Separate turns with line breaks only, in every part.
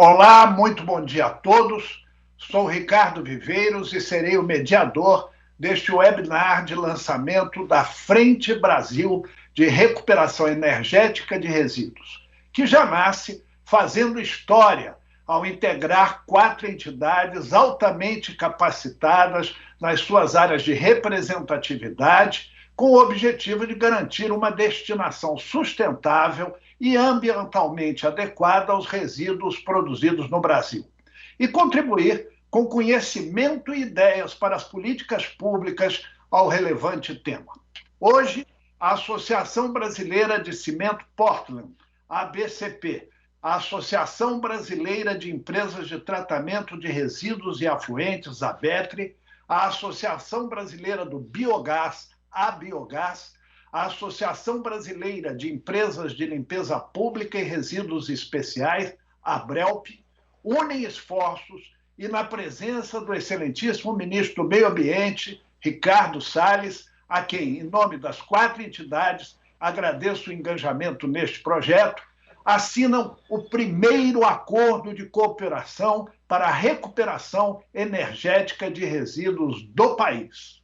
Olá, muito bom dia a todos. Sou Ricardo Viveiros e serei o mediador deste webinar de lançamento da Frente Brasil de Recuperação Energética de Resíduos, que já nasce fazendo história ao integrar 4 entidades altamente capacitadas nas suas áreas de representatividade, com o objetivo de garantir uma destinação sustentável e ambientalmente adequada aos resíduos produzidos no Brasil, e contribuir com conhecimento e ideias para as políticas públicas ao relevante tema. Hoje, a Associação Brasileira de Cimento Portland, ABCP, a Associação Brasileira de Empresas de Tratamento de Resíduos e Afluentes, ABETRE, a Associação Brasileira do Biogás, a Biogás, a Associação Brasileira de Empresas de Limpeza Pública e Resíduos Especiais, a ABRELP, unem esforços e, na presença do excelentíssimo ministro do Meio Ambiente, Ricardo Salles, a quem, em nome das 4 entidades, agradeço o engajamento neste projeto, assinam o primeiro acordo de cooperação para a recuperação energética de resíduos do país.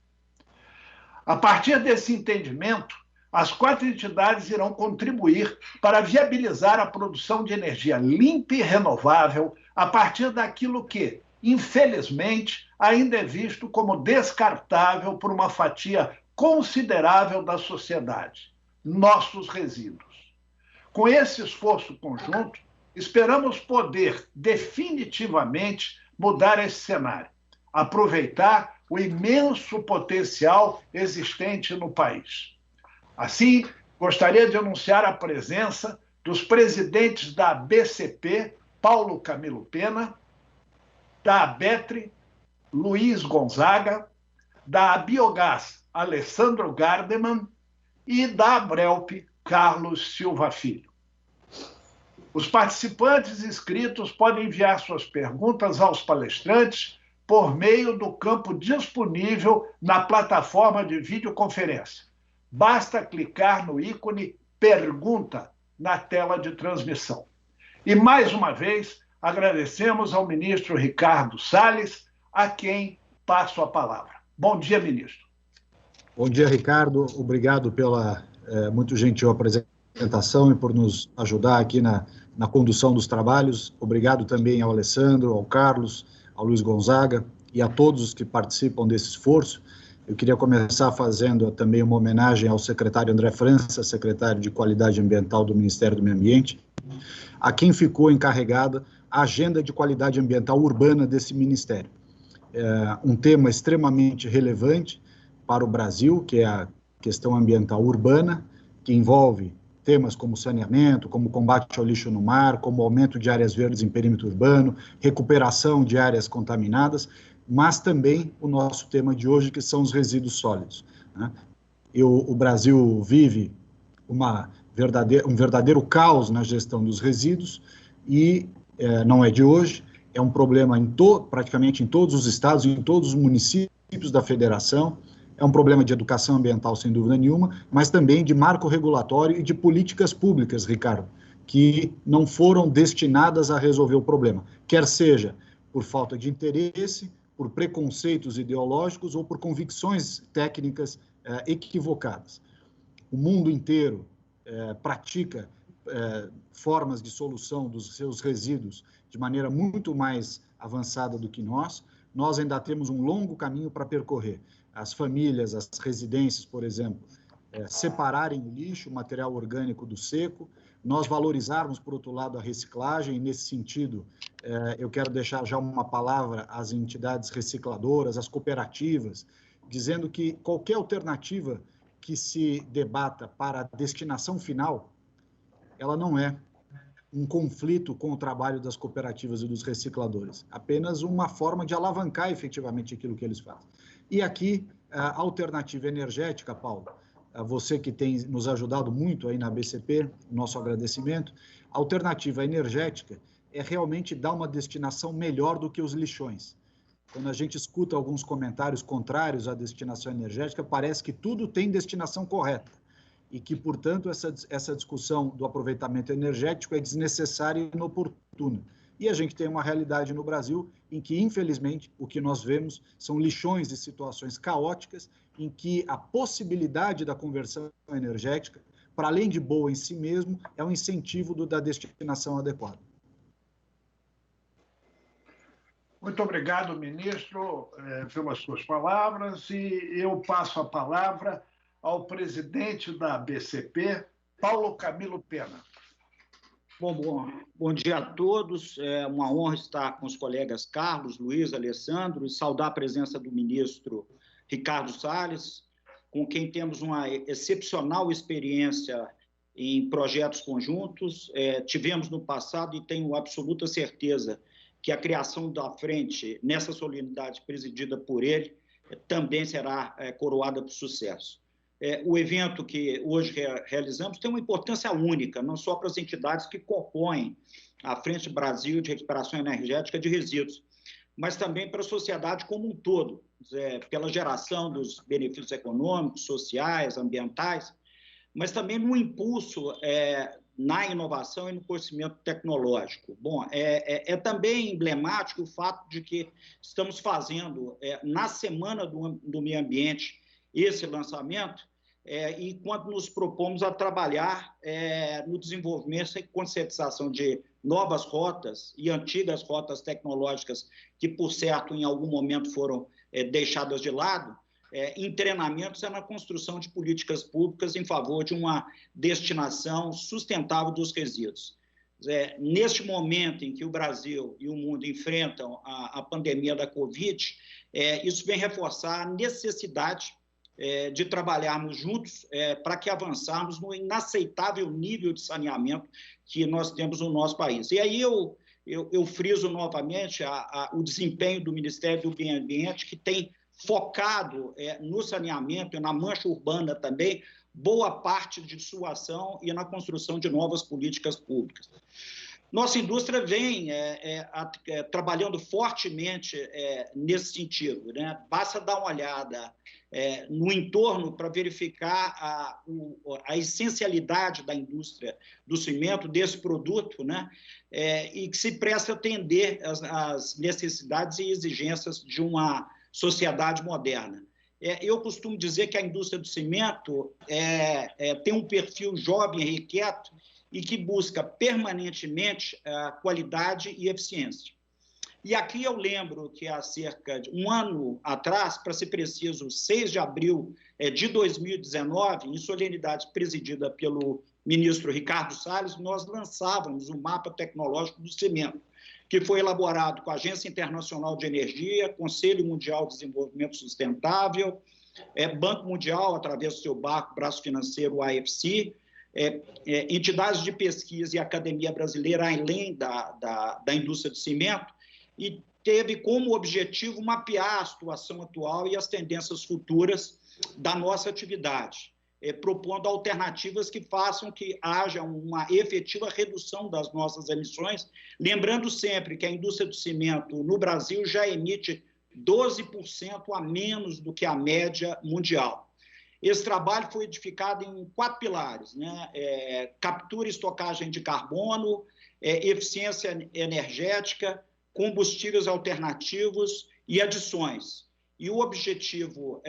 A partir desse entendimento, as 4 entidades irão contribuir para viabilizar a produção de energia limpa e renovável a partir daquilo que, infelizmente, ainda é visto como descartável por uma fatia considerável da sociedade: nossos resíduos. Com esse esforço conjunto, esperamos poder definitivamente mudar esse cenário, aproveitar o imenso potencial existente no país. Assim, gostaria de anunciar a presença dos presidentes da BCP, Paulo Camilo Pena, da ABETRE, Luiz Gonzaga, da Biogás, Alessandro Gardeman, e da ABRELP, Carlos Silva Filho. Os participantes inscritos podem enviar suas perguntas aos palestrantes por meio do campo disponível na plataforma de videoconferência. Basta clicar no ícone Pergunta na tela de transmissão. E, mais uma vez, agradecemos ao ministro Ricardo Salles, a quem passo a palavra. Bom dia, ministro.
Bom dia, Ricardo. Obrigado pela muito gentil apresentação e por nos ajudar aqui na condução dos trabalhos. Obrigado também ao Alessandro, ao Carlos, ao Luiz Gonzaga e a todos os que participam desse esforço. Eu queria começar fazendo também uma homenagem ao secretário André França, secretário de Qualidade Ambiental do Ministério do Meio Ambiente, a quem ficou encarregada a agenda de qualidade ambiental urbana desse ministério. Um tema extremamente relevante para o Brasil, que é a questão ambiental urbana, que envolve temas como saneamento, como combate ao lixo no mar, como aumento de áreas verdes em perímetro urbano, recuperação de áreas contaminadas, mas também o nosso tema de hoje, que são os resíduos sólidos, né? O Brasil vive um verdadeiro caos na gestão dos resíduos e não é de hoje, é um problema praticamente em todos os estados, em todos os municípios da federação. É um problema de educação ambiental, sem dúvida nenhuma, mas também de marco regulatório e de políticas públicas, Ricardo, que não foram destinadas a resolver o problema, quer seja por falta de interesse, por preconceitos ideológicos ou por convicções técnicas equivocadas. O mundo inteiro pratica formas de solução dos seus resíduos de maneira muito mais avançada do que nós. Nós ainda temos um longo caminho para percorrer. As famílias, as residências, por exemplo, separarem o lixo, o material orgânico do seco, nós valorizarmos, por outro lado, a reciclagem. E, nesse sentido, eu quero deixar já uma palavra às entidades recicladoras, às cooperativas, dizendo que qualquer alternativa que se debata para a destinação final, ela não é um conflito com o trabalho das cooperativas e dos recicladores, apenas uma forma de alavancar efetivamente aquilo que eles fazem. E aqui, a alternativa energética, Paulo, você que tem nos ajudado muito aí na BCP, nosso agradecimento, a alternativa energética é realmente dar uma destinação melhor do que os lixões. Quando a gente escuta alguns comentários contrários à destinação energética, parece que tudo tem destinação correta e que, portanto, essa discussão do aproveitamento energético é desnecessária e inoportuna. E a gente tem uma realidade no Brasil em que, infelizmente, o que nós vemos são lixões de situações caóticas em que a possibilidade da conversão energética, para além de boa em si mesmo, é um incentivo da destinação adequada.
Muito obrigado, ministro, pelas suas palavras, e eu passo a palavra ao presidente da ABCP, Paulo Camilo Pena.
Bom dia a todos. É uma honra estar com os colegas Carlos, Luiz, Alessandro, e saudar a presença do ministro Ricardo Salles, com quem temos uma excepcional experiência em projetos conjuntos. Tivemos no passado e tenho absoluta certeza que a criação da frente, nessa solenidade presidida por ele, também será coroada por sucesso. O evento que hoje realizamos tem uma importância única, não só para as entidades que compõem a Frente Brasil de Recuperação Energética de Resíduos, mas também para a sociedade como um todo, pela geração dos benefícios econômicos, sociais, ambientais, mas também no impulso na inovação e no conhecimento tecnológico. É também emblemático o fato de que estamos fazendo, na Semana do Meio Ambiente, esse lançamento, e quando nos propomos a trabalhar no desenvolvimento e conscientização de novas rotas e antigas rotas tecnológicas que, por certo, em algum momento foram deixadas de lado, em treinamentos na construção de políticas públicas em favor de uma destinação sustentável dos resíduos. Neste momento em que o Brasil e o mundo enfrentam a pandemia da Covid, isso vem reforçar a necessidade de trabalharmos juntos para que avançarmos no inaceitável nível de saneamento que nós temos no nosso país. E aí eu friso novamente o desempenho do Ministério do Meio Ambiente, que tem focado no saneamento e na mancha urbana também, boa parte de sua ação e na construção de novas políticas públicas. Nossa indústria vem trabalhando fortemente nesse sentido, né? Basta dar uma olhada no entorno para verificar a essencialidade da indústria do cimento, desse produto, né? E que se presta a atender as necessidades e exigências de uma sociedade moderna. Eu costumo dizer que a indústria do cimento tem um perfil jovem e inquieto e que busca permanentemente qualidade e eficiência. E aqui eu lembro que há cerca de um ano atrás, para ser preciso, 6 de abril de 2019, em solenidade presidida pelo ministro Ricardo Salles, nós lançávamos o Mapa Tecnológico do Cimento, que foi elaborado com a Agência Internacional de Energia, Conselho Mundial de Desenvolvimento Sustentável, Banco Mundial, através do seu braço financeiro, o AFC, entidades de pesquisa e academia brasileira, além da indústria do cimento, e teve como objetivo mapear a situação atual e as tendências futuras da nossa atividade, propondo alternativas que façam que haja uma efetiva redução das nossas emissões, lembrando sempre que a indústria do cimento no Brasil já emite 12% a menos do que a média mundial. Esse trabalho foi edificado em 4 pilares, né? Captura e estocagem de carbono, eficiência energética, combustíveis alternativos e adições. E o objetivo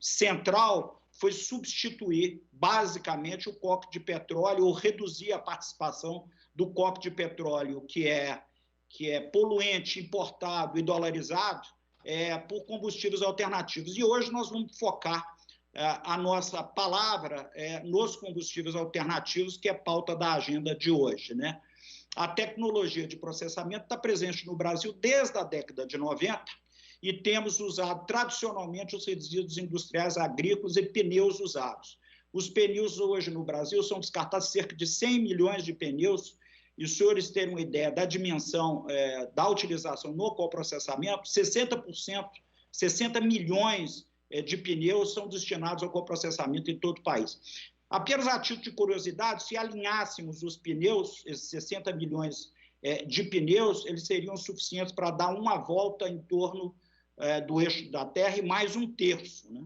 central foi substituir, basicamente, o coque de petróleo ou reduzir a participação do coque de petróleo, que é poluente, importado e dolarizado, por combustíveis alternativos. E hoje nós vamos focar a nossa palavra nos combustíveis alternativos, que é pauta da agenda de hoje, né? A tecnologia de processamento está presente no Brasil desde a década de 90 e temos usado tradicionalmente os resíduos industriais agrícolas e pneus usados. Os pneus hoje no Brasil são descartados cerca de 100 milhões de pneus, e os senhores terem uma ideia da dimensão da utilização no coprocessamento, 60%, 60 milhões de pneus são destinados ao coprocessamento em todo o país. Apenas a título de curiosidade, se alinhássemos os pneus, esses 60 milhões de pneus, eles seriam suficientes para dar uma volta em torno do eixo da Terra e mais um terço, né?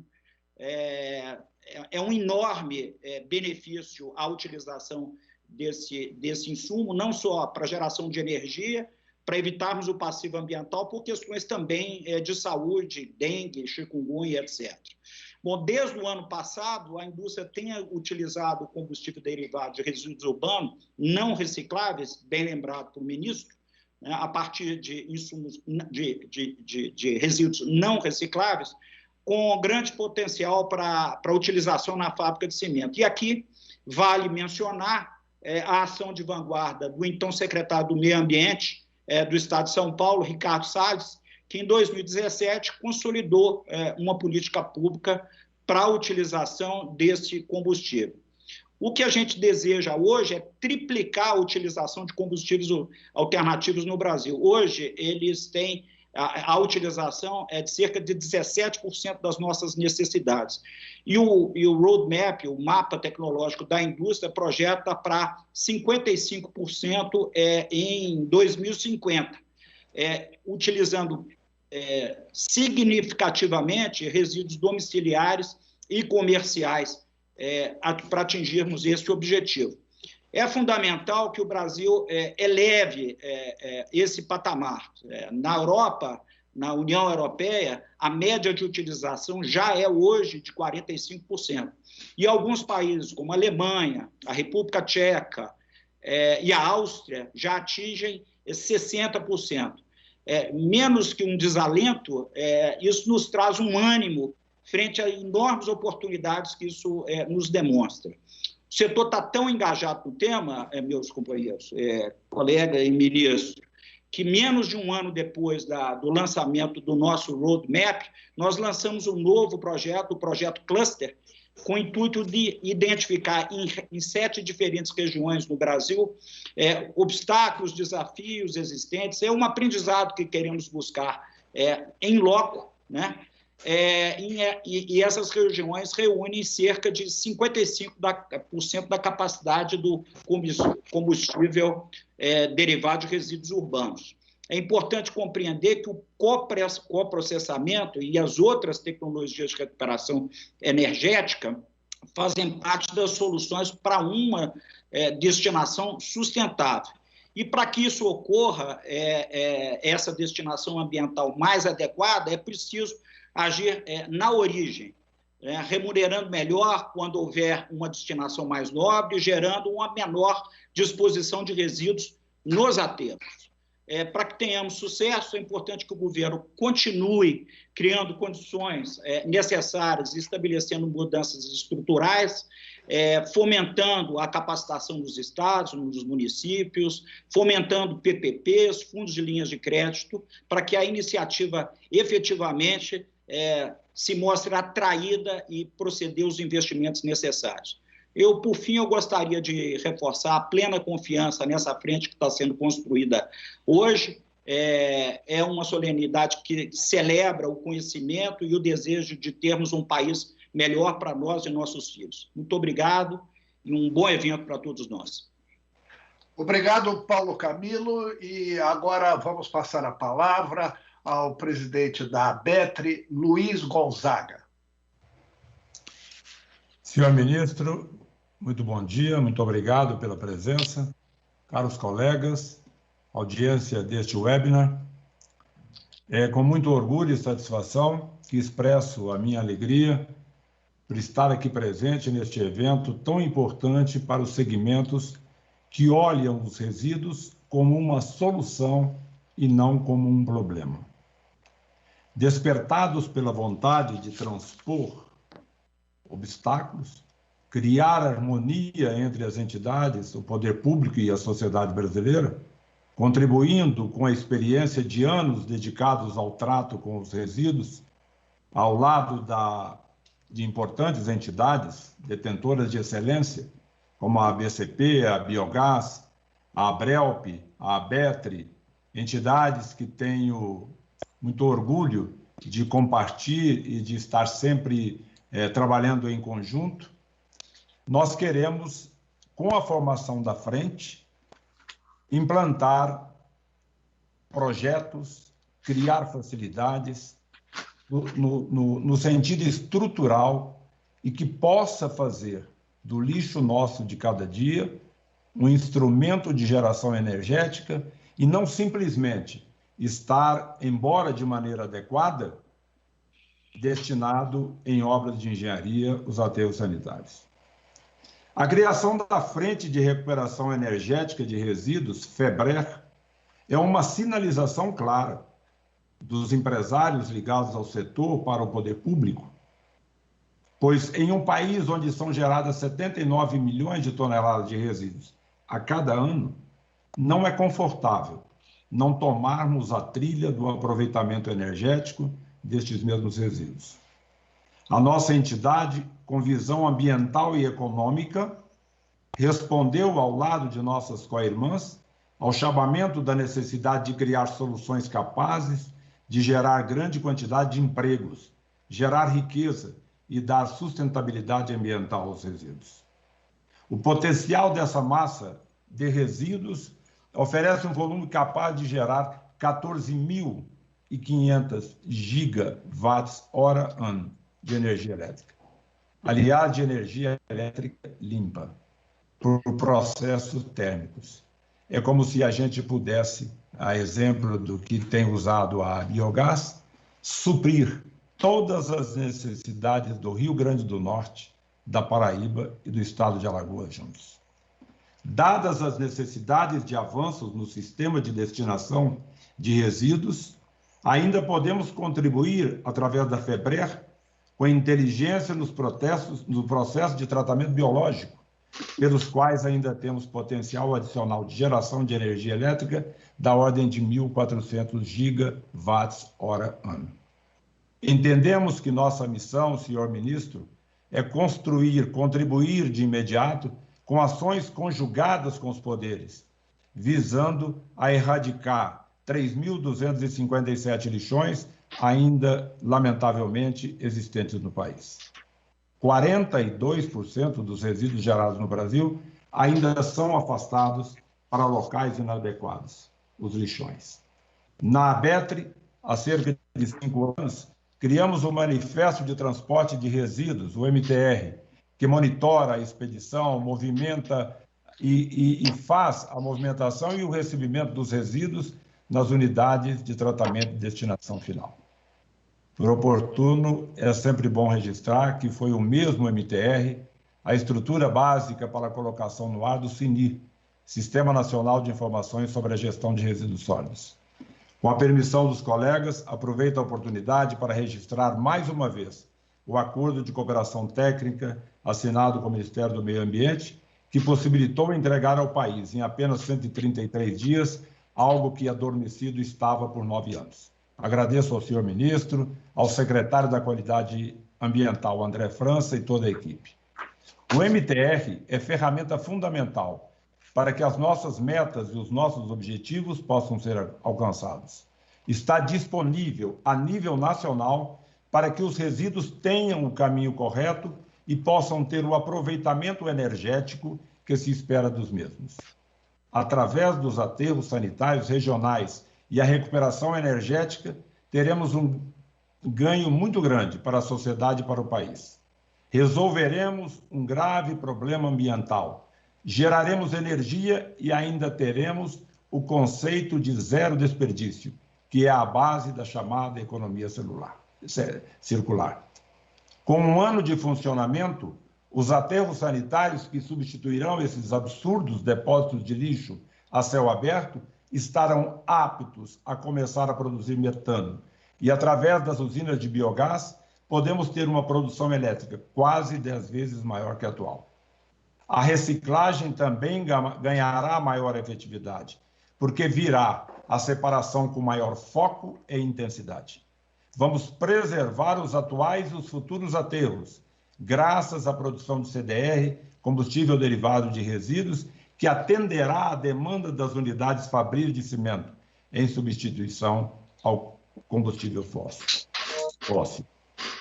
É um enorme benefício a utilização desse insumo, não só para geração de energia, para evitarmos o passivo ambiental por questões também de saúde, dengue, chikungunya, etc. Bom, desde o ano passado, a indústria tem utilizado o combustível derivado de resíduos urbanos não recicláveis, bem lembrado pelo ministro, né, a partir de insumos de resíduos não recicláveis, com grande potencial para utilização na fábrica de cimento. E aqui vale mencionar a ação de vanguarda do então secretário do Meio Ambiente do Estado de São Paulo, Ricardo Salles, que em 2017 consolidou uma política pública para a utilização desse combustível. O que a gente deseja hoje é triplicar a utilização de combustíveis alternativos no Brasil. Hoje, eles têm a utilização de cerca de 17% das nossas necessidades. E o roadmap, o mapa tecnológico da indústria, projeta para 55% em 2050, utilizando significativamente resíduos domiciliares e comerciais para atingirmos esse objetivo. É fundamental que o Brasil eleve esse patamar. Na Europa, na União Europeia, a média de utilização já é hoje de 45%. E alguns países, como a Alemanha, a República Tcheca e a Áustria, já atingem 60%. Menos que um desalento, isso nos traz um ânimo frente a enormes oportunidades que isso nos demonstra. O setor está tão engajado no tema, meus companheiros, colega e ministro, que menos de um ano depois do lançamento do nosso roadmap, nós lançamos um novo projeto, o projeto Cluster, com o intuito de identificar em 7 diferentes regiões no Brasil obstáculos, desafios existentes, um aprendizado que queremos buscar em loco, né? E essas regiões reúnem cerca de 55% da capacidade do combustível derivado de resíduos urbanos. É importante compreender que o coprocessamento e as outras tecnologias de recuperação energética fazem parte das soluções para uma destinação sustentável. E para que isso ocorra, essa destinação ambiental mais adequada, é preciso agir na origem, remunerando melhor quando houver uma destinação mais nobre, gerando uma menor disposição de resíduos nos aterros. Para que tenhamos sucesso, é importante que o governo continue criando condições necessárias, estabelecendo mudanças estruturais, fomentando a capacitação dos estados, dos municípios, fomentando PPPs, fundos de linhas de crédito, para que a iniciativa efetivamente se mostre atraída e proceder os investimentos necessários. Por fim, eu gostaria de reforçar a plena confiança nessa frente que está sendo construída hoje. É uma solenidade que celebra o conhecimento e o desejo de termos um país melhor para nós e nossos filhos. Muito obrigado e um bom evento para todos nós.
Obrigado, Paulo Camilo. E agora vamos passar a palavra ao presidente da ABETRE, Luiz Gonzaga.
Senhor ministro, muito bom dia, muito obrigado pela presença. Caros colegas, audiência deste webinar, é com muito orgulho e satisfação que expresso a minha alegria por estar aqui presente neste evento tão importante para os segmentos que olham os resíduos como uma solução e não como um problema. Despertados pela vontade de transpor obstáculos, criar harmonia entre as entidades, o poder público e a sociedade brasileira, contribuindo com a experiência de anos dedicados ao trato com os resíduos, ao lado de importantes entidades detentoras de excelência, como a ABCP, a Biogás, a Abrelp, a ABETRE, entidades que tenho muito orgulho de compartilhar e de estar sempre trabalhando em conjunto. Nós queremos, com a formação da frente, implantar projetos, criar facilidades no sentido estrutural e que possa fazer do lixo nosso de cada dia um instrumento de geração energética e não simplesmente estar, embora de maneira adequada, destinado em obras de engenharia, os aterros sanitários. A criação da Frente de Recuperação Energética de Resíduos, FEBRER, é uma sinalização clara dos empresários ligados ao setor para o poder público, pois em um país onde são geradas 79 milhões de toneladas de resíduos a cada ano, não é confortável não tomarmos a trilha do aproveitamento energético destes mesmos resíduos. A nossa entidade, com visão ambiental e econômica, respondeu ao lado de nossas co-irmãs ao chamamento da necessidade de criar soluções capazes de gerar grande quantidade de empregos, gerar riqueza e dar sustentabilidade ambiental aos resíduos. O potencial dessa massa de resíduos oferece um volume capaz de gerar 14.500 gigawatts-hora-ano de energia elétrica. Aliás, de energia elétrica limpa, por processos térmicos. É como se a gente pudesse, a exemplo do que tem usado a biogás, suprir todas as necessidades do Rio Grande do Norte, da Paraíba e do estado de Alagoas juntos. Dadas as necessidades de avanços no sistema de destinação de resíduos, ainda podemos contribuir, através da FEBRER, com inteligência no processo de tratamento biológico, pelos quais ainda temos potencial adicional de geração de energia elétrica da ordem de 1.400 gigawatts-hora-ano. Entendemos que nossa missão, senhor ministro, é contribuir de imediato com ações conjugadas com os poderes, visando a erradicar 3.257 lixões ainda, lamentavelmente, existentes no país. 42% dos resíduos gerados no Brasil ainda são afastados para locais inadequados, os lixões. Na ABETRE, há cerca de 5 anos, criamos o Manifesto de Transporte de Resíduos, o MTR, que monitora a expedição, movimenta e faz a movimentação e o recebimento dos resíduos nas unidades de tratamento e destinação final. Por oportuno, é sempre bom registrar que foi o mesmo MTR a estrutura básica para a colocação no ar do SINI, Sistema Nacional de Informações sobre a Gestão de Resíduos Sólidos. Com a permissão dos colegas, aproveito a oportunidade para registrar mais uma vez o acordo de cooperação técnica assinado com o Ministério do Meio Ambiente, que possibilitou entregar ao país, em apenas 133 dias, algo que adormecido estava por 9 anos. Agradeço ao senhor ministro, ao secretário da Qualidade Ambiental, André França, e toda a equipe. O MTR é ferramenta fundamental para que as nossas metas e os nossos objetivos possam ser alcançados. Está disponível a nível nacional para que os resíduos tenham o caminho correto e possam ter o aproveitamento energético que se espera dos mesmos. Através dos aterros sanitários regionais e a recuperação energética, teremos um ganho muito grande para a sociedade e para o país. Resolveremos um grave problema ambiental, geraremos energia e ainda teremos o conceito de zero desperdício, que é a base da chamada economia circular. Com um ano de funcionamento, os aterros sanitários que substituirão esses absurdos depósitos de lixo a céu aberto estarão aptos a começar a produzir metano. E, através das usinas de biogás, podemos ter uma produção elétrica quase 10 vezes maior que a atual. A reciclagem também ganhará maior efetividade, porque virá a separação com maior foco e intensidade. Vamos preservar os atuais e os futuros aterros, graças à produção de CDR, combustível derivado de resíduos, que atenderá à demanda das unidades fabril de cimento, em substituição ao combustível fóssil.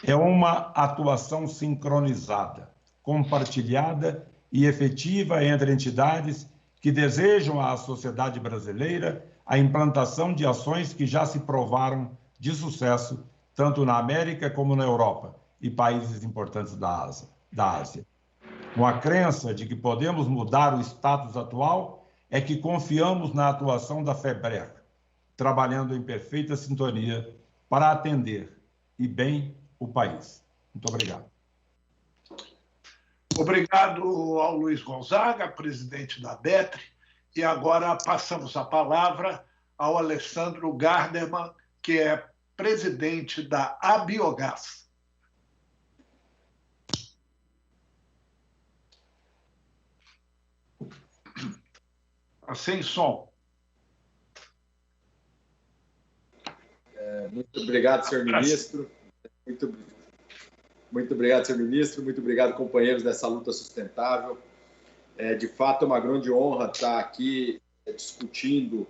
É uma atuação sincronizada, compartilhada e efetiva entre entidades que desejam à sociedade brasileira a implantação de ações que já se provaram de sucesso, tanto na América como na Europa e países importantes da Ásia. Com a crença de que podemos mudar o status atual é que confiamos na atuação da FEBRER, trabalhando em perfeita sintonia para atender e bem o país. Muito obrigado.
Obrigado ao Luiz Gonzaga, presidente da ABETRE, e agora passamos a palavra ao Alessandro Garderman, que é presidente da Abiogás. Sem som.
Muito obrigado, senhor ministro. Muito obrigado, senhor ministro. Muito obrigado, companheiros dessa luta sustentável. De fato, é uma grande honra estar aqui discutindo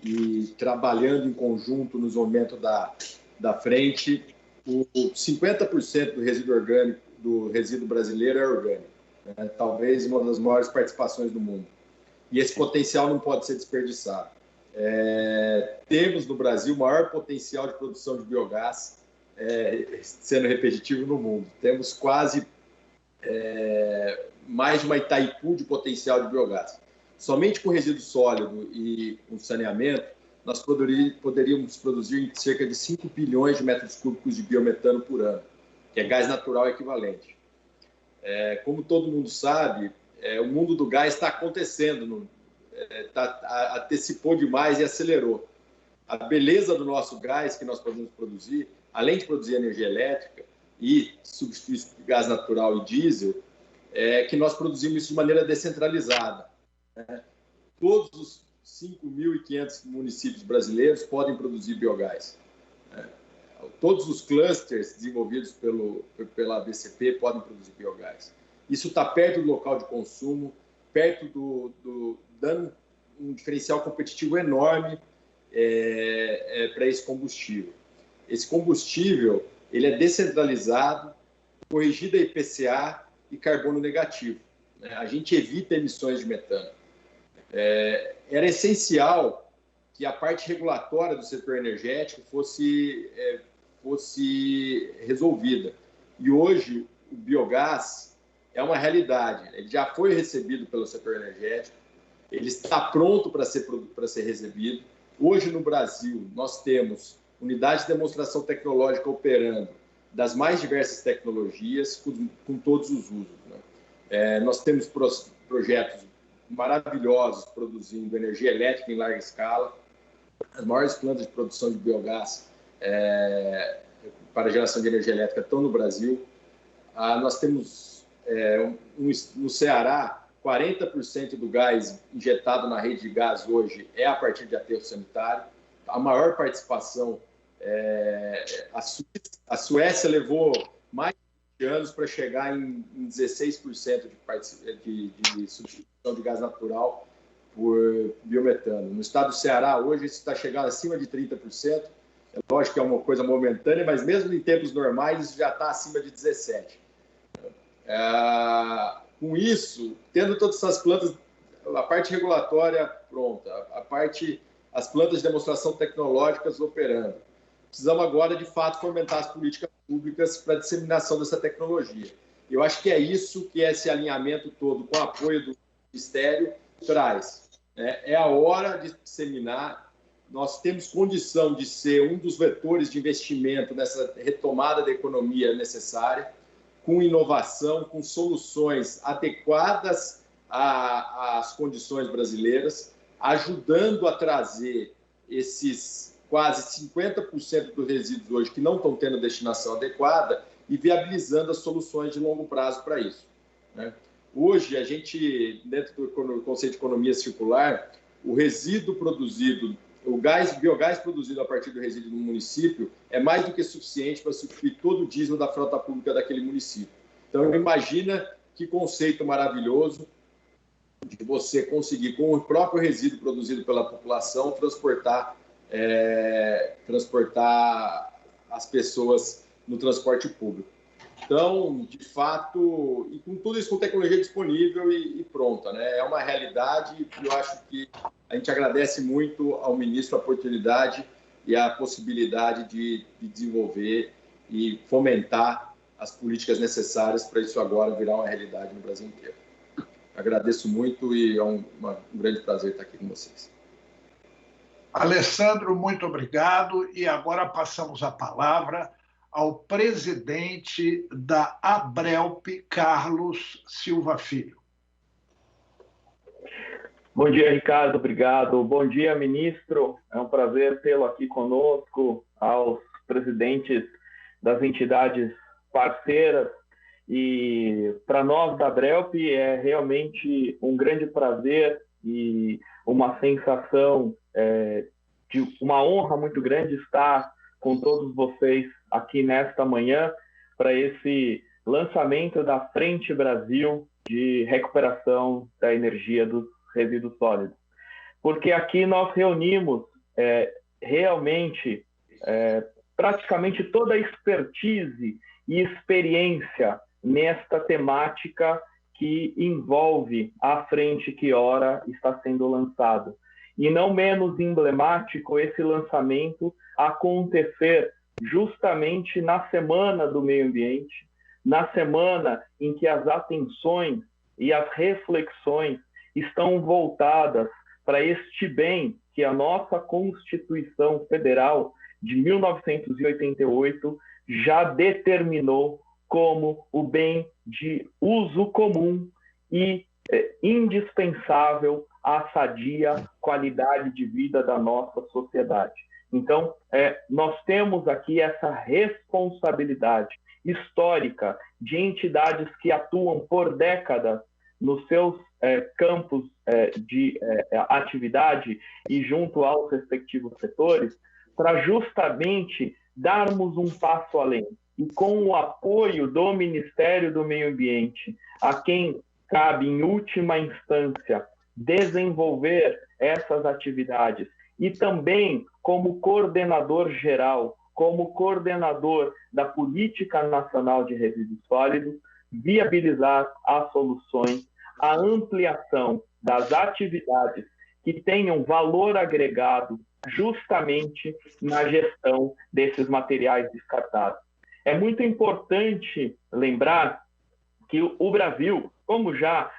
e trabalhando em conjunto nos momentos da frente. O 50% do resíduo orgânico, do resíduo brasileiro é orgânico, né? Talvez uma das maiores participações do mundo. E esse potencial não pode ser desperdiçado. Temos no Brasil o maior potencial de produção de biogás, sendo repetitivo, no mundo. Temos quase mais de uma Itaipu de potencial de biogás. Somente com resíduo sólido e com saneamento, nós poderíamos produzir cerca de 5 bilhões de metros cúbicos de biometano por ano, que é gás natural equivalente. Como todo mundo sabe, o mundo do gás está acontecendo, antecipou demais e acelerou. A beleza do nosso gás que nós podemos produzir, além de produzir energia elétrica e substituir gás natural e diesel, é que nós produzimos isso de maneira descentralizada, né? Todos os 5.500 municípios brasileiros podem produzir biogás, né? Todos os clusters desenvolvidos pela ABCP podem produzir biogás. Isso está perto do local de consumo, dando um diferencial competitivo enorme para esse combustível. Esse combustível ele é descentralizado, corrigido a IPCA e carbono negativo, né? A gente evita emissões de metano. Era essencial que a parte regulatória do setor energético fosse resolvida. E hoje o biogás é uma realidade. Ele já foi recebido pelo setor energético, ele está pronto para ser recebido. Hoje, no Brasil, nós temos unidades de demonstração tecnológica operando das mais diversas tecnologias, com todos os usos, né? Nós temos projetos maravilhosos produzindo energia elétrica em larga escala, as maiores plantas de produção de biogás para geração de energia elétrica estão no Brasil. Nós temos, no Ceará, 40% do gás injetado na rede de gás hoje é a partir de aterro sanitário. A maior participação, a Suécia levou mais de 20 anos para chegar em 16% de substituição de gás natural por biometano. No estado do Ceará, hoje, isso está chegando acima de 30%. É lógico que é uma coisa momentânea, mas mesmo em tempos normais, isso já está acima de 17%. Com isso, tendo todas essas plantas, a parte regulatória pronta, as plantas de demonstração tecnológicas operando, precisamos agora, de fato, fomentar as políticas públicas para a disseminação dessa tecnologia. Eu acho que é isso que esse alinhamento todo, com o apoio do Ministério, traz. É a hora de disseminar. Nós temos condição de ser um dos vetores de investimento nessa retomada da economia necessária, com inovação, com soluções adequadas às condições brasileiras, ajudando a trazer esses quase 50% dos resíduos hoje que não estão tendo destinação adequada e viabilizando as soluções de longo prazo para isso, né? Hoje, a gente, dentro do conceito de economia circular, o resíduo produzido, o biogás produzido a partir do resíduo no município é mais do que suficiente para suprir todo o diesel da frota pública daquele município. Então, imagina que conceito maravilhoso de você conseguir, com o próprio resíduo produzido pela população, transportar as pessoas no transporte público. Então, de fato, e com tudo isso com tecnologia disponível e pronta, né? É uma realidade e eu acho que a gente agradece muito ao ministro a oportunidade e a possibilidade de desenvolver e fomentar as políticas necessárias para isso agora virar uma realidade no Brasil inteiro. Agradeço muito e é um grande prazer estar aqui com vocês.
Alessandro, muito obrigado. E agora passamos a palavra ao presidente da Abrelp, Carlos Silva Filho.
Bom dia, Ricardo, obrigado. Bom dia, ministro. É um prazer tê-lo aqui conosco, aos presidentes das entidades parceiras. E para nós da Abrelp é realmente um grande prazer e uma sensação de uma honra muito grande estar com todos vocês aqui nesta manhã para esse lançamento da Frente Brasil de recuperação da energia dos resíduos sólidos. Porque aqui nós reunimos realmente praticamente toda a expertise e experiência nesta temática que envolve a frente que ora está sendo lançada. E não menos emblemático esse lançamento acontecer justamente na Semana do Meio Ambiente, na semana em que as atenções e as reflexões estão voltadas para este bem que a nossa Constituição Federal de 1988 já determinou como o bem de uso comum e indispensável à sadia qualidade de vida da nossa sociedade. Então, nós temos aqui essa responsabilidade histórica de entidades que atuam por décadas nos seus campos de atividade e junto aos respectivos setores, para justamente darmos um passo além. E com o apoio do Ministério do Meio Ambiente, a quem cabe, em última instância, desenvolver essas atividades, e também como coordenador geral, como coordenador da Política Nacional de Resíduos Sólidos, viabilizar as soluções, a ampliação das atividades que tenham valor agregado justamente na gestão desses materiais descartados. É muito importante lembrar que o Brasil, como já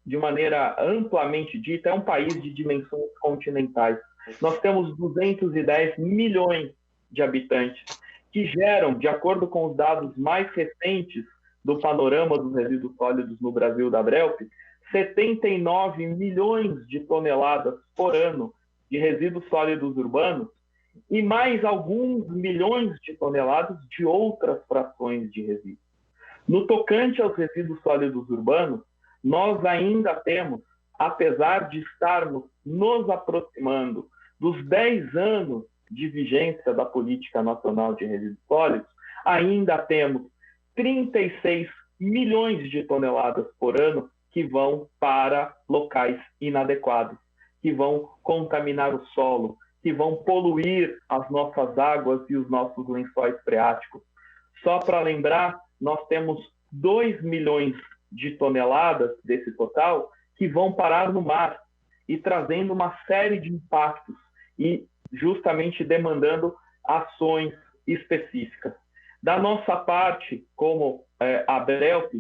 de maneira amplamente dita, é um país de dimensões continentais. Nós temos 210 milhões de habitantes, que geram, de acordo com os dados mais recentes do panorama dos resíduos sólidos no Brasil da Abrelp, 79 milhões de toneladas por ano de resíduos sólidos urbanos e mais alguns milhões de toneladas de outras frações de resíduos. No tocante aos resíduos sólidos urbanos, nós ainda temos, apesar de estarmos nos aproximando dos 10 anos de vigência da Política Nacional de Resíduos Sólidos, ainda temos 36 milhões de toneladas por ano que vão para locais inadequados, que vão contaminar o solo, que vão poluir as nossas águas e os nossos lençóis freáticos. Só para lembrar, nós temos 2 milhões de toneladas desse total que vão parar no mar e trazendo uma série de impactos e justamente demandando ações específicas. Da nossa parte, como a Abrelp,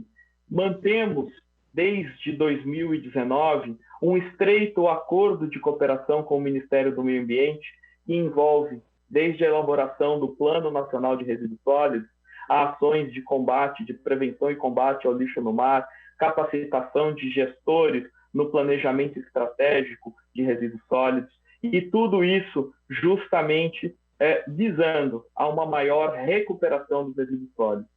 mantemos desde 2019 um estreito acordo de cooperação com o Ministério do Meio Ambiente, que envolve desde a elaboração do Plano Nacional de Resíduos Sólidos, a ações de combate, de prevenção e combate ao lixo no mar, capacitação de gestores no planejamento estratégico de resíduos sólidos, e tudo isso justamente visando a uma maior recuperação dos resíduos sólidos.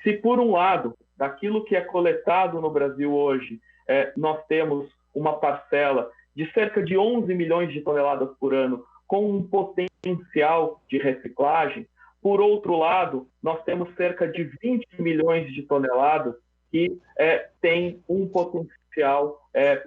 Se, por um lado, daquilo que é coletado no Brasil hoje, nós temos uma parcela de cerca de 11 milhões de toneladas por ano com um potencial de reciclagem, por outro lado, nós temos cerca de 20 milhões de toneladas que têm um potencial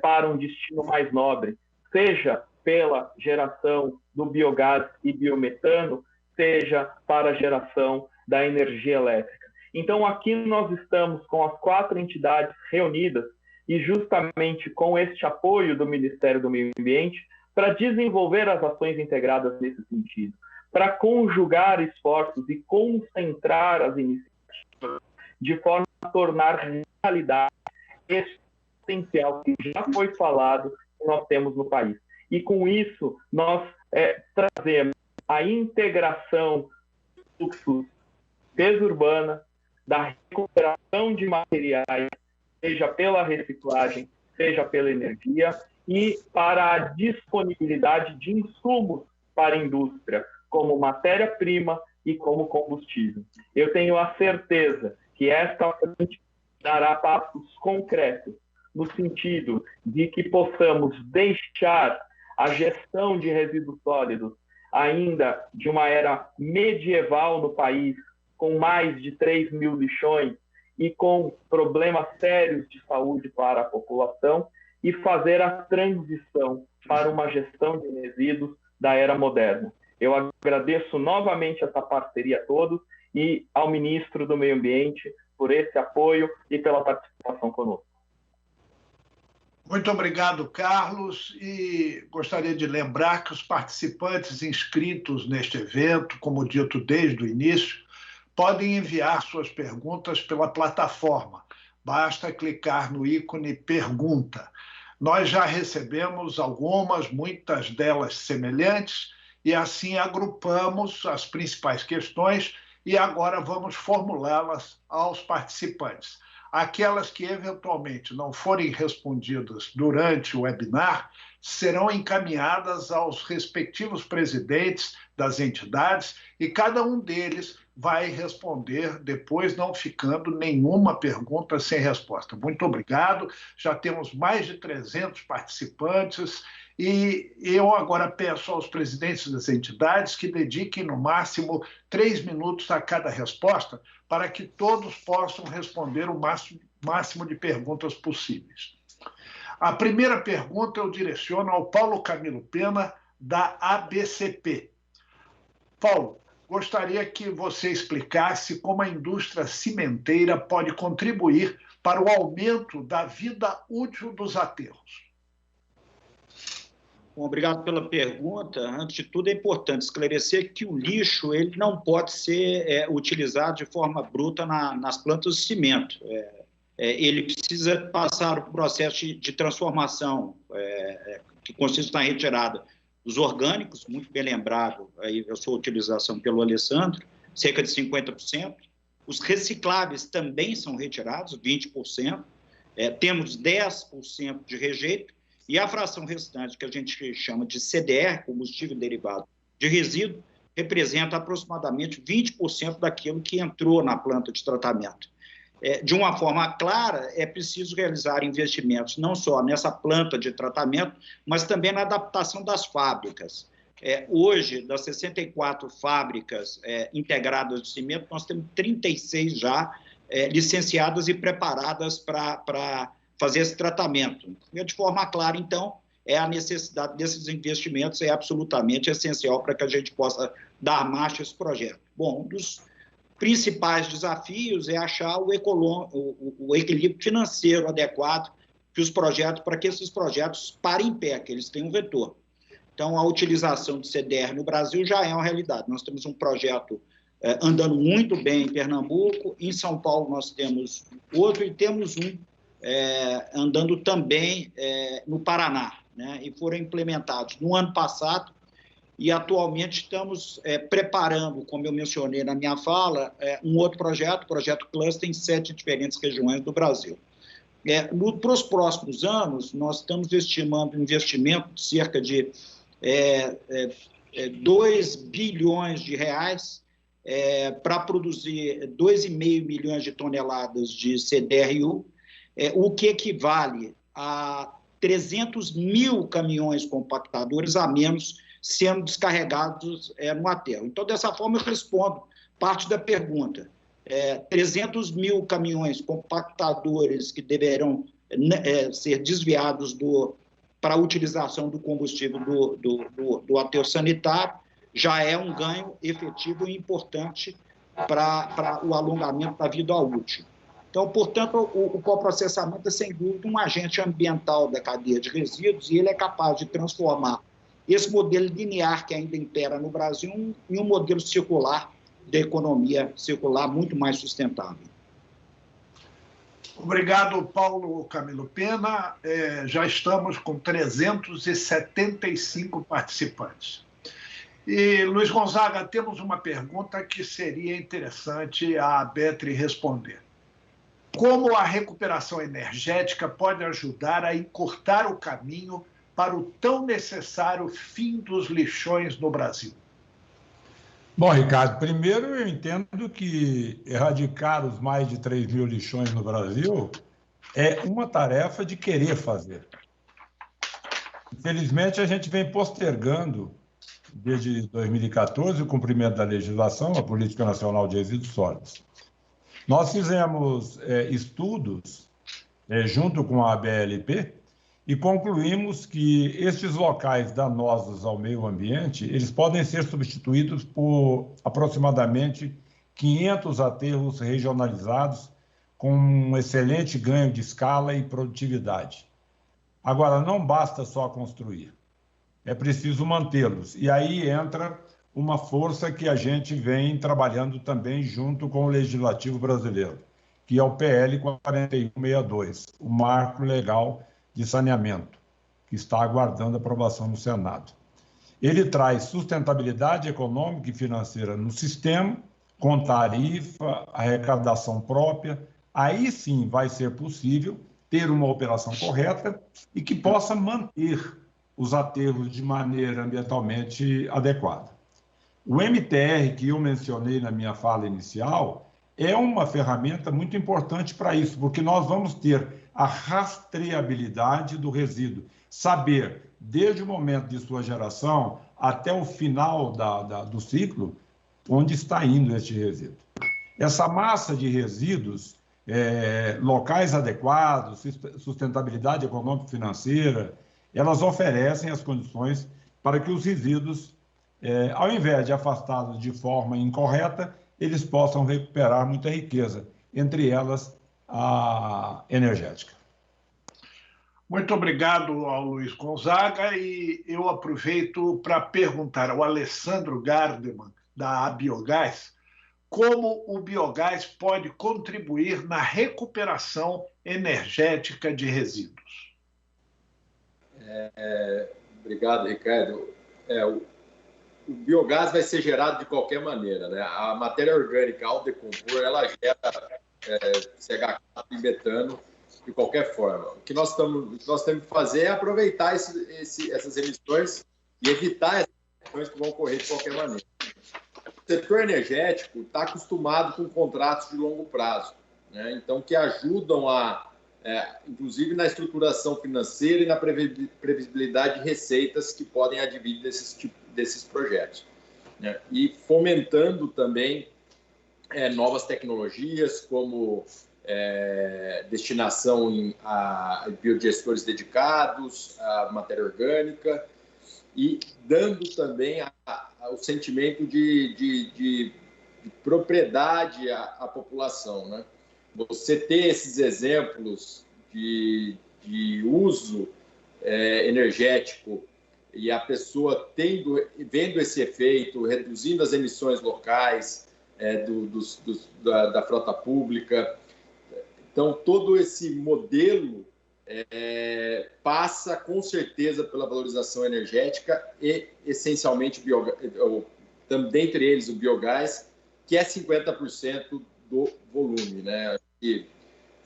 para um destino mais nobre, seja pela geração do biogás e biometano, seja para a geração da energia elétrica. Então, aqui nós estamos com as 4 entidades reunidas e justamente com este apoio do Ministério do Meio Ambiente para desenvolver as ações integradas nesse sentido, para conjugar esforços e concentrar as iniciativas de forma a tornar realidade esse potencial que já foi falado que nós temos no país. E com isso, nós trazemos a integração do fluxo limpeza urbana, da recuperação de materiais, seja pela reciclagem, seja pela energia, e para a disponibilidade de insumos para a indústria, como matéria-prima e como combustível. Eu tenho a certeza que esta frente dará passos concretos, no sentido de que possamos deixar a gestão de resíduos sólidos ainda de uma era medieval no país, com mais de 3 mil lixões e com problemas sérios de saúde para a população, e fazer a transição para uma gestão de resíduos da era moderna. Eu agradeço novamente essa parceria a todos e ao ministro do Meio Ambiente por esse apoio e pela participação conosco.
Muito obrigado, Carlos, e gostaria de lembrar que os participantes inscritos neste evento, como dito desde o início, podem enviar suas perguntas pela plataforma. Basta clicar no ícone Pergunta. Nós já recebemos algumas, muitas delas semelhantes, e assim agrupamos as principais questões e agora vamos formulá-las aos participantes. Aquelas que eventualmente não forem respondidas durante o webinar serão encaminhadas aos respectivos presidentes das entidades e cada um deles vai responder depois, não ficando nenhuma pergunta sem resposta. Muito obrigado, já temos mais de 300 participantes e eu agora peço aos presidentes das entidades que dediquem no máximo 3 minutos a cada resposta para que todos possam responder o máximo de perguntas possíveis. A primeira pergunta eu direciono ao Paulo Camilo Pena, da ABCP. Paulo, gostaria que você explicasse como a indústria cimenteira pode contribuir para o aumento da vida útil dos aterros.
Bom, obrigado pela pergunta. Antes de tudo, é importante esclarecer que o lixo ele não pode ser utilizado de forma bruta nas plantas de cimento. Ele precisa passar por um processo de transformação, que consiste na retirada dos orgânicos, muito bem lembrado, aí a sua utilização pelo Alessandro, cerca de 50%. Os recicláveis também são retirados, 20%. Temos 10% de rejeito, e a fração restante, que a gente chama de CDR, combustível derivado de resíduo, representa aproximadamente 20% daquilo que entrou na planta de tratamento. De uma forma clara, é preciso realizar investimentos não só nessa planta de tratamento, mas também na adaptação das fábricas. Hoje, das 64 fábricas integradas de cimento, nós temos 36 já licenciadas e preparadas para fazer esse tratamento. E, de forma clara, então, a necessidade desses investimentos é absolutamente essencial para que a gente possa dar marcha a esse projeto. Bom, um dos principais desafios é achar o equilíbrio financeiro adequado para que esses projetos parem em pé, que eles tenham um retorno. Então, a utilização de CDR no Brasil já é uma realidade. Nós temos um projeto andando muito bem em Pernambuco, em São Paulo nós temos outro e temos um andando também no Paraná, né? E foram implementados no ano passado e atualmente estamos preparando, como eu mencionei na minha fala, um outro projeto, o projeto Cluster, em 7 diferentes regiões do Brasil. Para os próximos anos, nós estamos estimando um investimento de cerca de 2 bilhões de reais para produzir 2,5 milhões de toneladas de CDRU, o que equivale a 300 mil caminhões compactadores a menos sendo descarregados no aterro. Então, dessa forma, eu respondo parte da pergunta. 300 mil caminhões compactadores que deverão ser desviados para a utilização do combustível do aterro sanitário já é um ganho efetivo e importante para o alongamento da vida útil. Então, portanto, o coprocessamento é, sem dúvida, um agente ambiental da cadeia de resíduos e ele é capaz de transformar esse modelo linear que ainda impera no Brasil em um modelo circular da economia circular muito mais sustentável.
Obrigado, Paulo Camilo Pena. Já estamos com 375 participantes. E, Luiz Gonzaga, temos uma pergunta que seria interessante a Betri responder. Como a recuperação energética pode ajudar a encurtar o caminho para o tão necessário fim dos lixões no Brasil?
Bom, Ricardo, primeiro eu entendo que erradicar os mais de 3 mil lixões no Brasil é uma tarefa de querer fazer. Infelizmente, a gente vem postergando, desde 2014, o cumprimento da legislação, a Política Nacional de Resíduos Sólidos. Nós fizemos estudos junto com a ABLP e concluímos que estes locais danosos ao meio ambiente, eles podem ser substituídos por aproximadamente 500 aterros regionalizados com um excelente ganho de escala e produtividade. Agora, não basta só construir, é preciso mantê-los. E aí entra uma força que a gente vem trabalhando também junto com o Legislativo brasileiro, que é o PL 4162, o Marco Legal de Saneamento, que está aguardando aprovação no Senado. Ele traz sustentabilidade econômica e financeira no sistema, com tarifa, arrecadação própria. Aí sim vai ser possível ter uma operação correta e que possa manter os aterros de maneira ambientalmente adequada. O MTR, que eu mencionei na minha fala inicial, é uma ferramenta muito importante para isso, porque nós vamos ter a rastreabilidade do resíduo, saber, desde o momento de sua geração até o final do ciclo, onde está indo este resíduo. Essa massa de resíduos, locais adequados, sustentabilidade econômico-financeira, elas oferecem as condições para que os resíduos, ao invés de afastados de forma incorreta, eles possam recuperar muita riqueza, entre elas a energética.
Muito obrigado ao Luiz Gonzaga, e eu aproveito para perguntar ao Alessandro Gardeman, da Biogás, como o biogás pode contribuir na recuperação energética de resíduos.
Obrigado, Ricardo. O biogás vai ser gerado de qualquer maneira, né? A matéria orgânica, ao decompor, ela gera CH4 e metano de qualquer forma. O que nós temos que fazer é aproveitar essas emissões e evitar essas emissões que vão ocorrer de qualquer maneira. O setor energético está acostumado com contratos de longo prazo, né? Então, que ajudam inclusive na estruturação financeira e na previsibilidade de receitas que podem advir desses projetos, né? E fomentando também novas tecnologias, como destinação a biodigestores dedicados, a matéria orgânica, e dando também o sentimento de propriedade à população, né? Você ter esses exemplos de uso energético e a pessoa vendo esse efeito, reduzindo as emissões locais da frota pública. Então, todo esse modelo passa, com certeza, pela valorização energética e, essencialmente, dentre eles, o biogás, que é 50% do volume, né? E,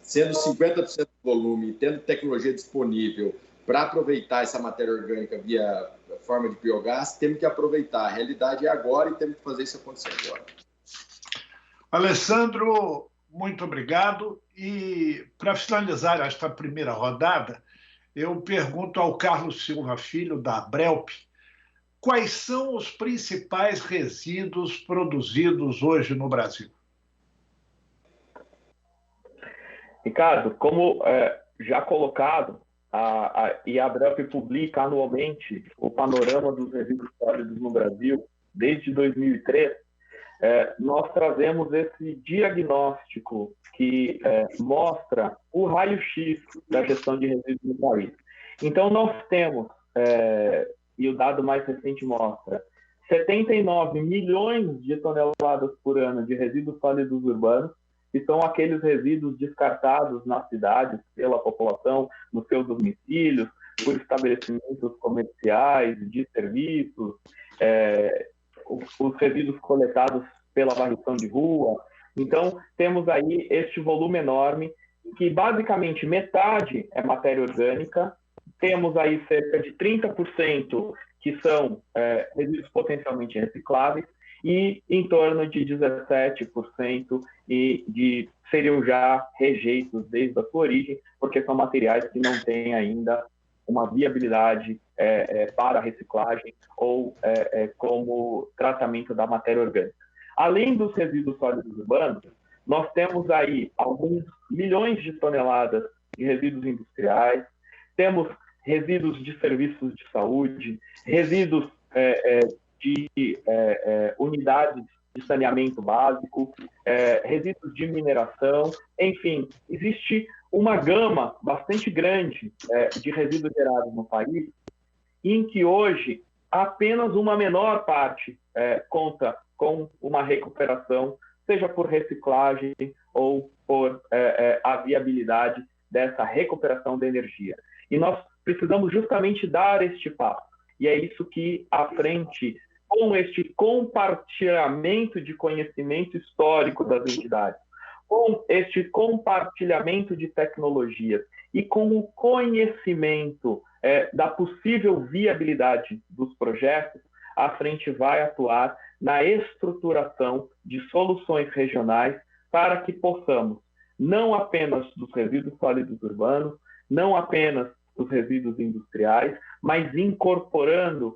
sendo 50% do volume, tendo tecnologia disponível para aproveitar essa matéria orgânica via forma de biogás, temos que aproveitar. A realidade é agora e temos que fazer isso acontecer agora.
Alessandro, muito obrigado. E, para finalizar esta primeira rodada, eu pergunto ao Carlos Silva Filho, da Abrelp, quais são os principais resíduos produzidos hoje no Brasil?
Ricardo, como já colocado, a Abrelp publica anualmente o panorama dos resíduos sólidos no Brasil desde 2003. Nós trazemos esse diagnóstico que mostra o raio-x da gestão de resíduos no país. Então, nós temos, e o dado mais recente mostra, 79 milhões de toneladas por ano de resíduos sólidos urbanos, que são aqueles resíduos descartados nas cidades pela população, nos seus domicílios, por estabelecimentos comerciais, de serviços, os resíduos coletados pela varrição de rua. Então, temos aí este volume enorme, que basicamente metade é matéria orgânica, temos aí cerca de 30% que são resíduos potencialmente recicláveis, e em torno de 17% seriam já rejeitos desde a sua origem, porque são materiais que não têm ainda uma viabilidade para reciclagem ou como tratamento da matéria orgânica. Além dos resíduos sólidos urbanos, nós temos aí alguns milhões de toneladas de resíduos industriais, temos resíduos de serviços de saúde, resíduos de unidades de saneamento básico, resíduos de mineração, enfim, existe uma gama bastante grande de resíduos gerados no país, em que hoje apenas uma menor parte conta com uma recuperação, seja por reciclagem ou por a viabilidade dessa recuperação da energia. E nós precisamos justamente dar este passo. E é isso que, à frente, com este compartilhamento de conhecimento histórico das entidades, com este compartilhamento de tecnologias e com o conhecimento da possível viabilidade dos projetos, a frente vai atuar na estruturação de soluções regionais para que possamos, não apenas dos resíduos sólidos urbanos, não apenas dos resíduos industriais, mas incorporando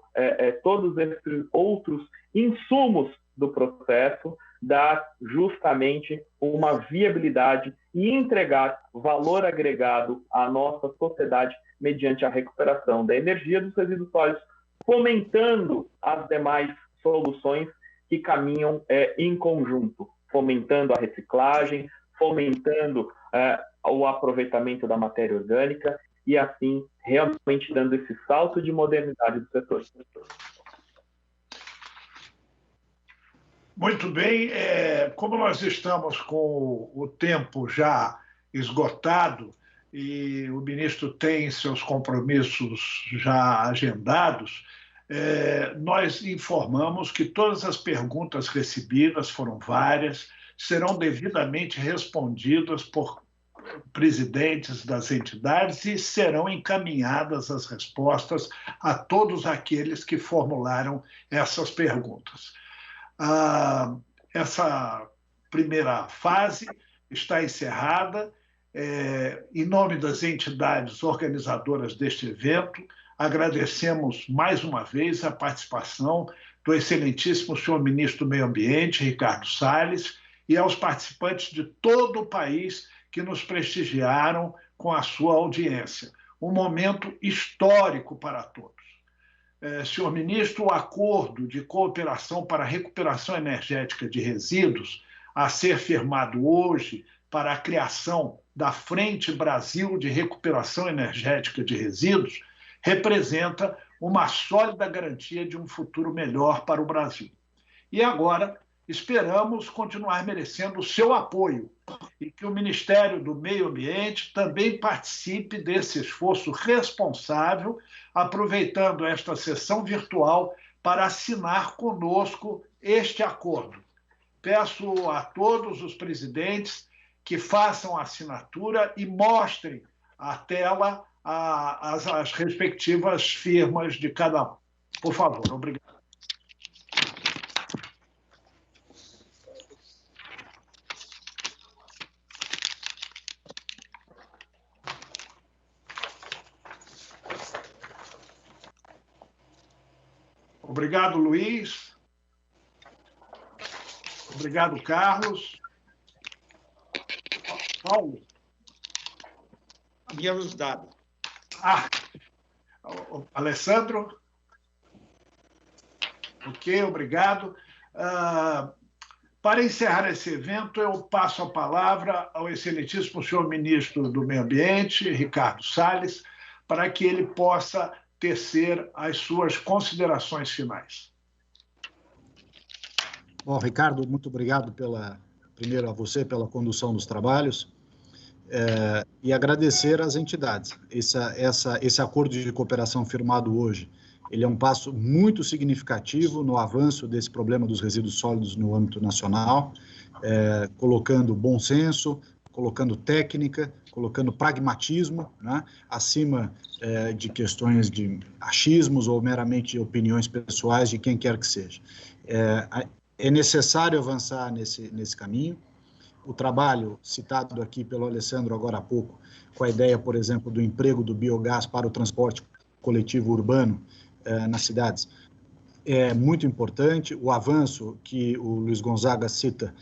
todos esses outros insumos do processo, dar justamente uma viabilidade e entregar valor agregado à nossa sociedade mediante a recuperação da energia dos resíduos sólidos, fomentando as demais soluções que caminham em conjunto, fomentando a reciclagem, fomentando o aproveitamento da matéria orgânica e, assim, realmente dando esse salto de modernidade do setor.
Muito bem. Como nós estamos com o tempo já esgotado e o ministro tem seus compromissos já agendados, nós informamos que todas as perguntas recebidas, foram várias, serão devidamente respondidas por presidentes das entidades e serão encaminhadas as respostas a todos aqueles que formularam essas perguntas. Essa primeira fase está encerrada. Em nome das entidades organizadoras deste evento, agradecemos mais uma vez a participação do excelentíssimo senhor ministro do Meio Ambiente, Ricardo Salles, e aos participantes de todo o país que nos prestigiaram com a sua audiência. Um momento histórico para todos. Senhor ministro, o acordo de cooperação para a recuperação energética de resíduos a ser firmado hoje para a criação da Frente Brasil de Recuperação Energética de Resíduos representa uma sólida garantia de um futuro melhor para o Brasil. E agora esperamos continuar merecendo o seu apoio e que o Ministério do Meio Ambiente também participe desse esforço responsável, aproveitando esta sessão virtual para assinar conosco este acordo. Peço a todos os presidentes que façam a assinatura e mostrem à tela as respectivas firmas de cada um. Por favor, obrigado. Obrigado, Luiz. Obrigado, Carlos. Paulo.
Minha luz dada.
Alessandro. Ok, obrigado. Para encerrar esse evento, eu passo a palavra ao excelentíssimo senhor ministro do Meio Ambiente, Ricardo Salles, para que ele possa tecer as suas considerações finais.
Bom, Ricardo, muito obrigado pela primeiro a você pela condução dos trabalhos, e agradecer às entidades. Esse acordo de cooperação firmado hoje, ele é um passo muito significativo no avanço desse problema dos resíduos sólidos no âmbito nacional, colocando bom senso, colocando técnica, colocando pragmatismo, né, acima de questões de achismos ou meramente opiniões pessoais de quem quer que seja. É necessário avançar nesse caminho. O trabalho citado aqui pelo Alessandro agora há pouco, com a ideia, por exemplo, do emprego do biogás para o transporte coletivo urbano nas cidades, é muito importante. O avanço que o Luiz Gonzaga cita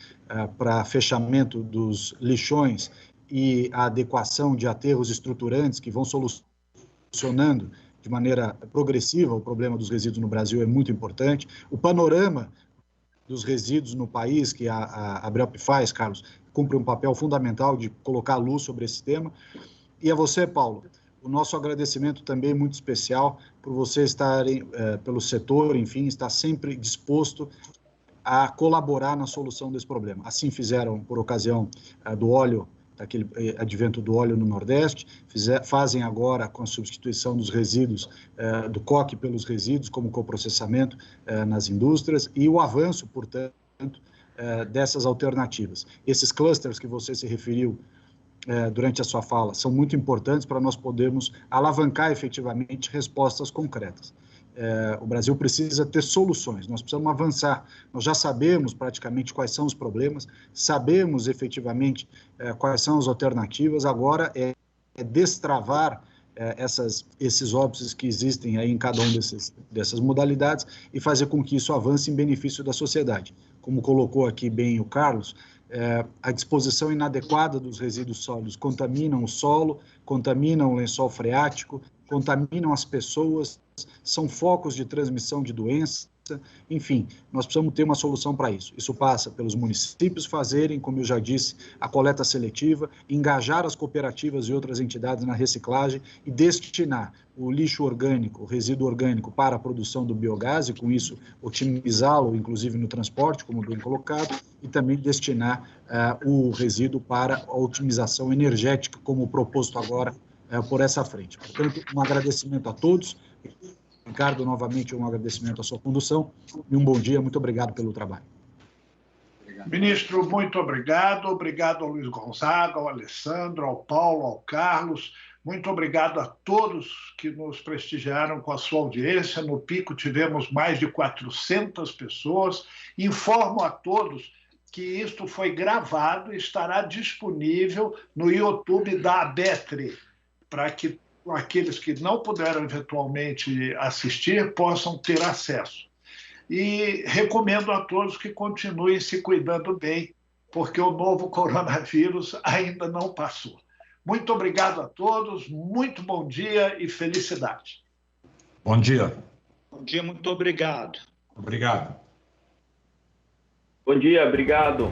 para fechamento dos lixões e a adequação de aterros estruturantes que vão solucionando de maneira progressiva o problema dos resíduos no Brasil é muito importante. O panorama dos resíduos no país, que a Abrelp faz, Carlos, cumpre um papel fundamental de colocar luz sobre esse tema. E a você, Paulo, o nosso agradecimento também muito especial por você estarem, pelo setor, enfim, estar sempre disposto a colaborar na solução desse problema. Assim fizeram por ocasião do óleo, daquele advento do óleo no Nordeste, fazem agora com a substituição dos resíduos, do coque pelos resíduos, como coprocessamento nas indústrias, e o avanço, portanto, dessas alternativas. Esses clusters que você se referiu durante a sua fala são muito importantes para nós podermos alavancar efetivamente respostas concretas. O Brasil precisa ter soluções, nós precisamos avançar. Nós já sabemos praticamente quais são os problemas, sabemos efetivamente quais são as alternativas, agora é destravar esses óbices que existem aí em cada uma dessas modalidades e fazer com que isso avance em benefício da sociedade. Como colocou aqui bem o Carlos, a disposição inadequada dos resíduos sólidos contaminam o solo, contaminam o lençol freático, contaminam as pessoas, são focos de transmissão de doença, enfim, nós precisamos ter uma solução para isso. Isso passa pelos municípios fazerem, como eu já disse, a coleta seletiva, engajar as cooperativas e outras entidades na reciclagem e destinar o lixo orgânico, o resíduo orgânico para a produção do biogás e, com isso, otimizá-lo, inclusive no transporte, como bem colocado, e também destinar o resíduo para a otimização energética, como proposto agora por essa frente. Portanto, um agradecimento a todos. Ricardo, novamente um agradecimento à sua condução e um bom dia, muito obrigado pelo trabalho.
Ministro, muito obrigado. Obrigado ao Luiz Gonzaga, ao Alessandro, ao Paulo, ao Carlos. Muito obrigado a todos que nos prestigiaram com a sua audiência. No Pico tivemos mais de 400 pessoas. Informo a todos que isto foi gravado e estará disponível no YouTube da ABETRE, para que aqueles que não puderam eventualmente assistir possam ter acesso. E recomendo a todos que continuem se cuidando bem, porque o novo coronavírus ainda não passou. Muito obrigado a todos, muito bom dia e felicidade.
Bom dia.
Bom dia, muito obrigado.
Obrigado.
Bom dia, obrigado.